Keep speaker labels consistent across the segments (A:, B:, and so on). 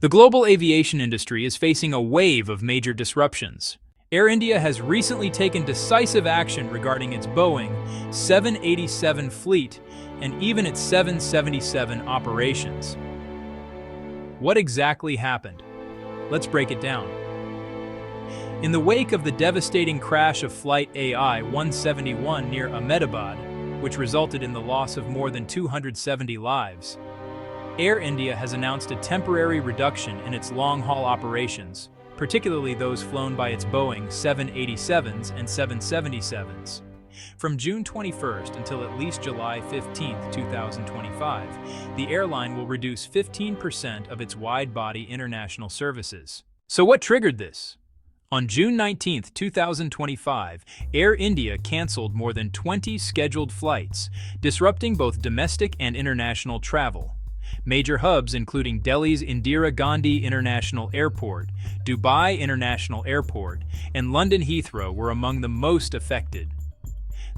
A: The global aviation industry is facing a wave of major disruptions. Air India has recently taken decisive action regarding its Boeing 787 fleet and even its 777 operations. What exactly happened? Let's break it down. In the wake of the devastating crash of Flight AI-171 near Ahmedabad, which resulted in the loss of more than 270 lives, Air India has announced a temporary reduction in its long-haul operations, particularly those flown by its Boeing 787s and 777s. From June 21st until at least July 15, 2025, the airline will reduce 15% of its wide-body international services. So what triggered this? On June 19, 2025, Air India canceled more than 20 scheduled flights, disrupting both domestic and international travel. Major hubs including Delhi's Indira Gandhi International Airport, Dubai International Airport, and London Heathrow were among the most affected.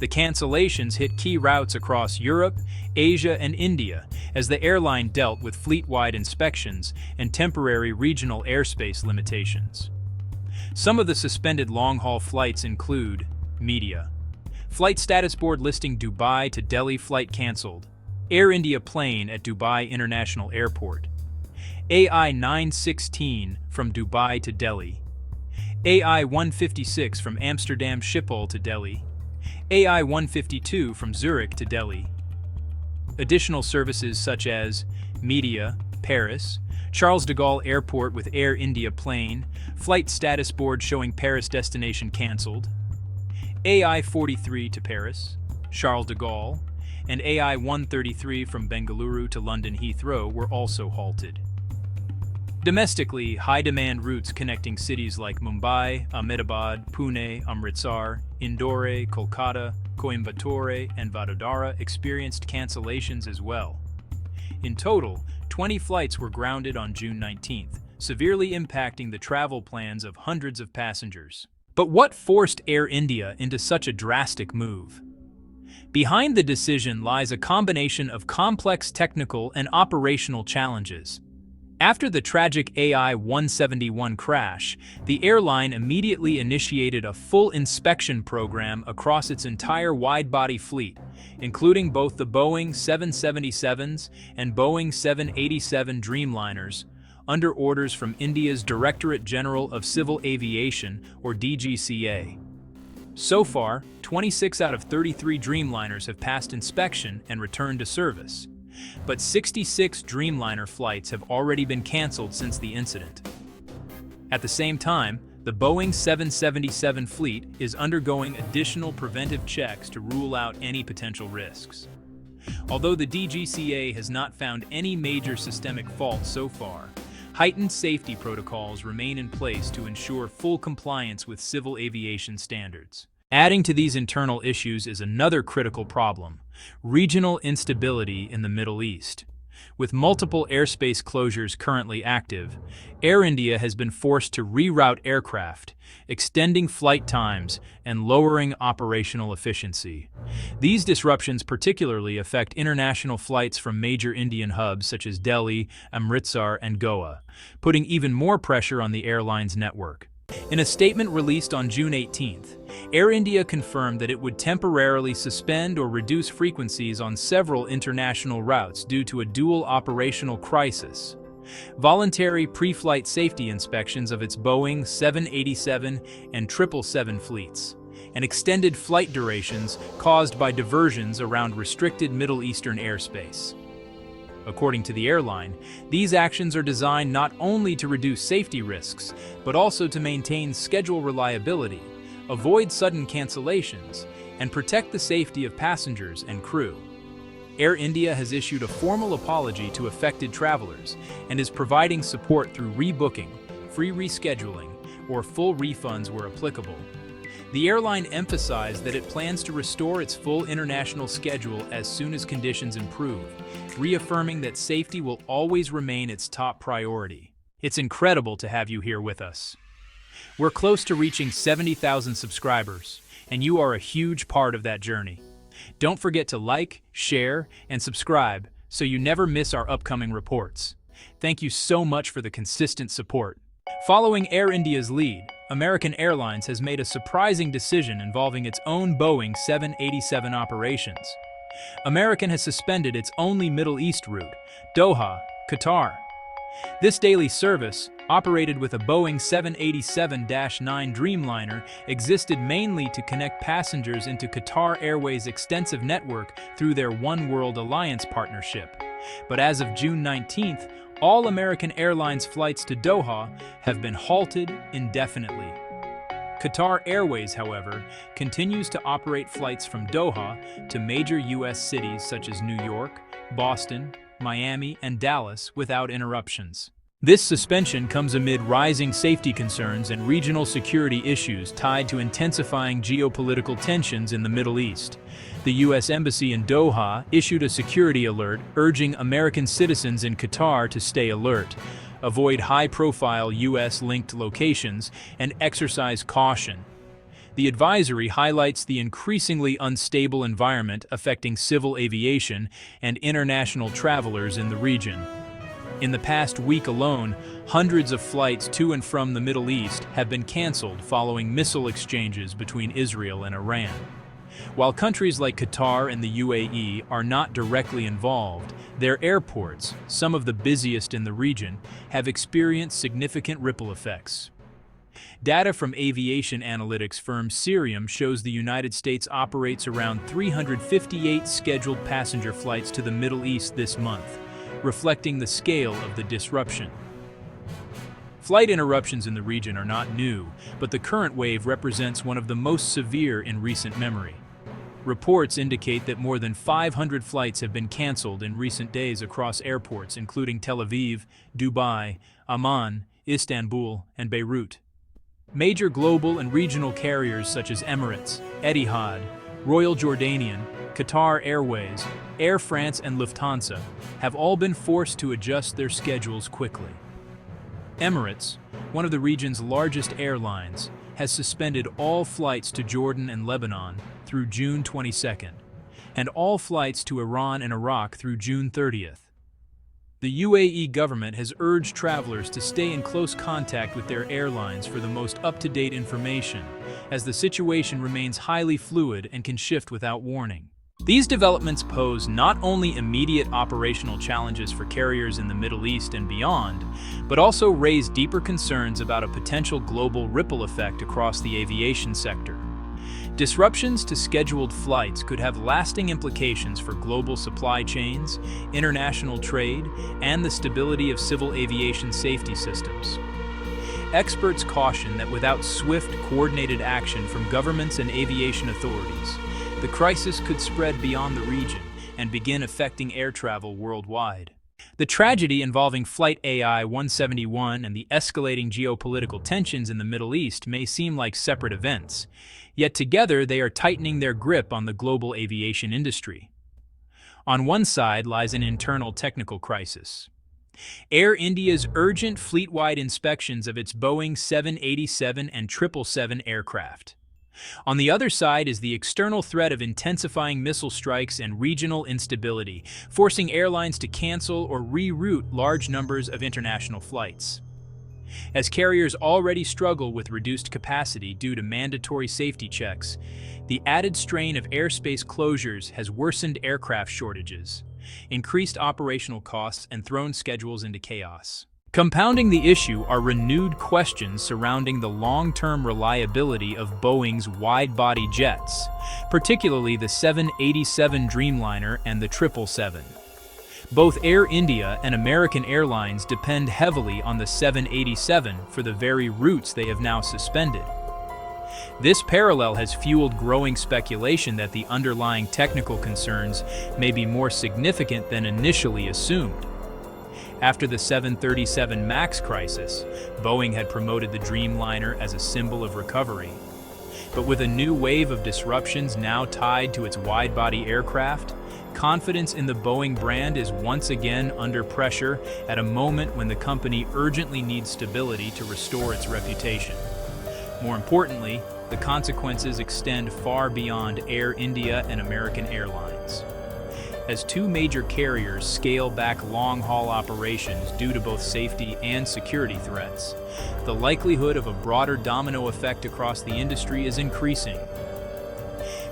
A: The cancellations hit key routes across Europe, Asia, and India as the airline dealt with fleet-wide inspections and temporary regional airspace limitations. Some of the suspended long-haul flights include Media. Flight status board listing Dubai to Delhi flight cancelled. Air India plane at Dubai International Airport. AI-916 from Dubai to Delhi. AI-156 from Amsterdam Schiphol to Delhi. AI-152 from Zurich to Delhi. Additional services such as Media, Paris, Charles de Gaulle Airport with Air India plane, flight status board showing Paris destination cancelled, AI-43 to Paris, Charles de Gaulle, and AI-133 from Bengaluru to London Heathrow were also halted. Domestically, high-demand routes connecting cities like Mumbai, Ahmedabad, Pune, Amritsar, Indore, Kolkata, Coimbatore, and Vadodara experienced cancellations as well. In total, 20 flights were grounded on June 19th, severely impacting the travel plans of hundreds of passengers. But what forced Air India into such a drastic move? Behind the decision lies a combination of complex technical and operational challenges. After the tragic AI-171 crash, the airline immediately initiated a full inspection program across its entire wide-body fleet, including both the Boeing 777s and Boeing 787 Dreamliners, under orders from India's Directorate General of Civil Aviation, or DGCA. So far, 26 out of 33 Dreamliners have passed inspection and returned to service. But 66 Dreamliner flights have already been canceled since the incident. At the same time, the Boeing 777 fleet is undergoing additional preventive checks to rule out any potential risks. Although the DGCA has not found any major systemic faults so far, heightened safety protocols remain in place to ensure full compliance with civil aviation standards. Adding to these internal issues is another critical problem: regional instability in the Middle East. With multiple airspace closures currently active, Air India has been forced to reroute aircraft, extending flight times and lowering operational efficiency. These disruptions particularly affect international flights from major Indian hubs such as Delhi, Amritsar, and Goa, putting even more pressure on the airline's network. In a statement released on June 18th, Air India confirmed that it would temporarily suspend or reduce frequencies on several international routes due to a dual operational crisis: voluntary pre-flight safety inspections of its Boeing 787 and 777 fleets, and extended flight durations caused by diversions around restricted Middle Eastern airspace. According to the airline, these actions are designed not only to reduce safety risks, but also to maintain schedule reliability, avoid sudden cancellations, and protect the safety of passengers and crew. Air India has issued a formal apology to affected travelers and is providing support through rebooking, free rescheduling, or full refunds where applicable. The airline emphasized that it plans to restore its full international schedule as soon as conditions improve, reaffirming that safety will always remain its top priority. It's incredible to have you here with us. We're close to reaching 70,000 subscribers, and you are a huge part of that journey. Don't forget to like, share, and subscribe so you never miss our upcoming reports. Thank you so much for the consistent support. Following Air India's lead, American Airlines has made a surprising decision involving its own Boeing 787 operations. American has suspended its only Middle East route, Doha, Qatar. This daily service, operated with a Boeing 787-9 Dreamliner, existed mainly to connect passengers into Qatar Airways' extensive network through their One World Alliance partnership. But as of June 19th, all American Airlines flights to Doha have been halted indefinitely. Qatar Airways, however, continues to operate flights from Doha to major U.S. cities such as New York, Boston, Miami, and Dallas without interruptions. This suspension comes amid rising safety concerns and regional security issues tied to intensifying geopolitical tensions in the Middle East. The U.S. Embassy in Doha issued a security alert urging American citizens in Qatar to stay alert, avoid high-profile U.S.-linked locations, and exercise caution. The advisory highlights the increasingly unstable environment affecting civil aviation and international travelers in the region. In the past week alone, hundreds of flights to and from the Middle East have been canceled following missile exchanges between Israel and Iran. While countries like Qatar and the UAE are not directly involved, their airports, some of the busiest in the region, have experienced significant ripple effects. Data from aviation analytics firm Cirium shows the United States operates around 358 scheduled passenger flights to the Middle East this month, reflecting the scale of the disruption. Flight interruptions in the region are not new, but the current wave represents one of the most severe in recent memory. Reports indicate that more than 500 flights have been canceled in recent days across airports including Tel Aviv, Dubai, Amman, Istanbul, and Beirut. Major global and regional carriers such as Emirates, Etihad, Royal Jordanian, Qatar Airways, Air France, and Lufthansa have all been forced to adjust their schedules quickly. Emirates, one of the region's largest airlines, has suspended all flights to Jordan and Lebanon through June 22nd, and all flights to Iran and Iraq through June 30th. The UAE government has urged travelers to stay in close contact with their airlines for the most up-to-date information, as the situation remains highly fluid and can shift without warning. These developments pose not only immediate operational challenges for carriers in the Middle East and beyond, but also raise deeper concerns about a potential global ripple effect across the aviation sector. Disruptions to scheduled flights could have lasting implications for global supply chains, international trade, and the stability of civil aviation safety systems. Experts caution that without swift, coordinated action from governments and aviation authorities, the crisis could spread beyond the region and begin affecting air travel worldwide. The tragedy involving Flight AI 171 and the escalating geopolitical tensions in the Middle East may seem like separate events, yet together they are tightening their grip on the global aviation industry. On one side lies an internal technical crisis. Air India's urgent fleet-wide inspections of its Boeing 787 and 777 aircraft. On the other side is the external threat of intensifying missile strikes and regional instability, forcing airlines to cancel or reroute large numbers of international flights. As carriers already struggle with reduced capacity due to mandatory safety checks, the added strain of airspace closures has worsened aircraft shortages, increased operational costs, and thrown schedules into chaos. Compounding the issue are renewed questions surrounding the long-term reliability of Boeing's wide-body jets, particularly the 787 Dreamliner and the 777. Both Air India and American Airlines depend heavily on the 787 for the very routes they have now suspended. This parallel has fueled growing speculation that the underlying technical concerns may be more significant than initially assumed. After the 737 MAX crisis, Boeing had promoted the Dreamliner as a symbol of recovery. But with a new wave of disruptions now tied to its wide-body aircraft, confidence in the Boeing brand is once again under pressure at a moment when the company urgently needs stability to restore its reputation. More importantly, the consequences extend far beyond Air India and American Airlines. as two major carriers scale back long-haul operations due to both safety and security threats. The likelihood of a broader domino effect across the industry is increasing.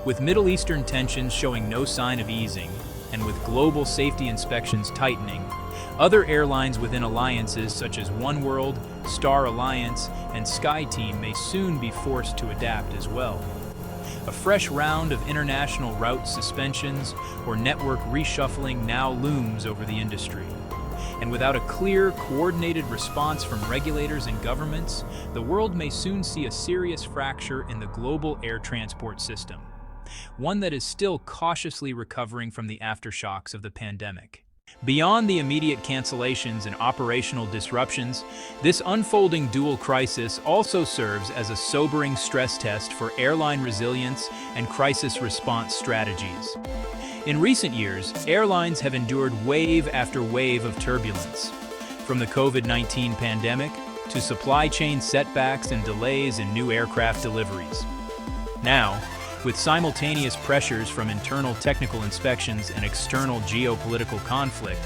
A: With Middle Eastern tensions showing no sign of easing, and with global safety inspections tightening, other airlines within alliances such as Oneworld, Star Alliance, and SkyTeam may soon be forced to adapt as well. A fresh round of international route suspensions or network reshuffling now looms over the industry. And without a clear, coordinated response from regulators and governments, the world may soon see a serious fracture in the global air transport system, one that is still cautiously recovering from the aftershocks of the pandemic. Beyond the immediate cancellations and operational disruptions, this unfolding dual crisis also serves as a sobering stress test for airline resilience and crisis response strategies. In recent years, airlines have endured wave after wave of turbulence, from the COVID-19 pandemic to supply chain setbacks and delays in new aircraft deliveries. Now, with simultaneous pressures from internal technical inspections and external geopolitical conflict,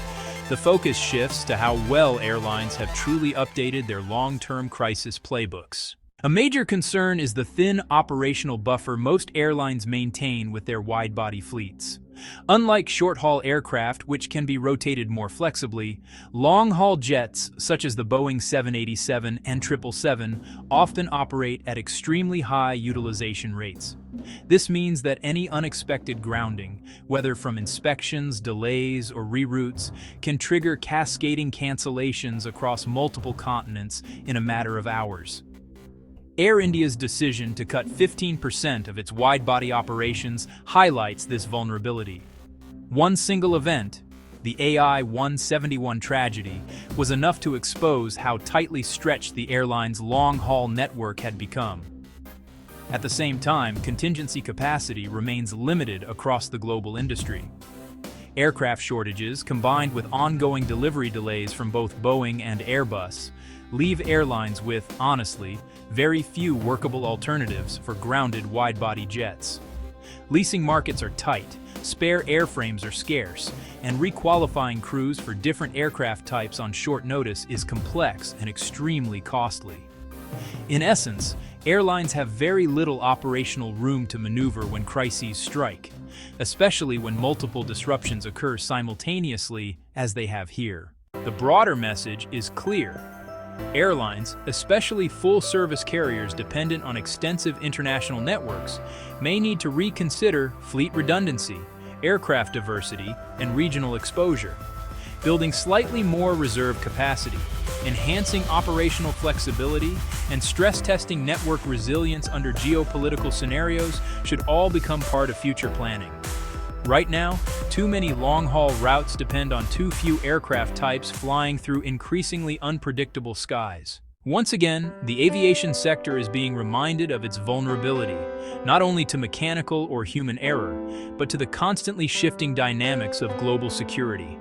A: the focus shifts to how well airlines have truly updated their long-term crisis playbooks. A major concern is the thin operational buffer most airlines maintain with their wide-body fleets. Unlike short-haul aircraft, which can be rotated more flexibly, long-haul jets, such as the Boeing 787 and 777, often operate at extremely high utilization rates. This means that any unexpected grounding, whether from inspections, delays, or reroutes, can trigger cascading cancellations across multiple continents in a matter of hours. Air India's decision to cut 15% of its wide-body operations highlights this vulnerability. One single event, the AI-171 tragedy, was enough to expose how tightly stretched the airline's long-haul network had become. At the same time, contingency capacity remains limited across the global industry. Aircraft shortages, combined with ongoing delivery delays from both Boeing and Airbus, leave airlines with, honestly, very few workable alternatives for grounded wide-body jets. Leasing markets are tight, spare airframes are scarce, and requalifying crews for different aircraft types on short notice is complex and extremely costly. In essence, airlines have very little operational room to maneuver when crises strike, especially when multiple disruptions occur simultaneously as they have here. The broader message is clear. Airlines, especially full-service carriers dependent on extensive international networks, may need to reconsider fleet redundancy, aircraft diversity, and regional exposure. Building slightly more reserve capacity, enhancing operational flexibility, and stress-testing network resilience under geopolitical scenarios should all become part of future planning. Right now, too many long-haul routes depend on too few aircraft types flying through increasingly unpredictable skies. Once again, the aviation sector is being reminded of its vulnerability, not only to mechanical or human error, but to the constantly shifting dynamics of global security.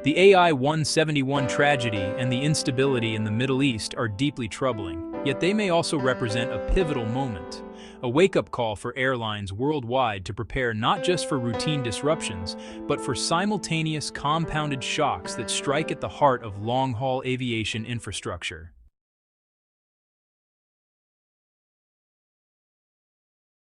A: The AI-171 tragedy and the instability in the Middle East are deeply troubling, yet they may also represent a pivotal moment. A wake-up call for airlines worldwide to prepare not just for routine disruptions, but for simultaneous compounded shocks that strike at the heart of long-haul aviation infrastructure.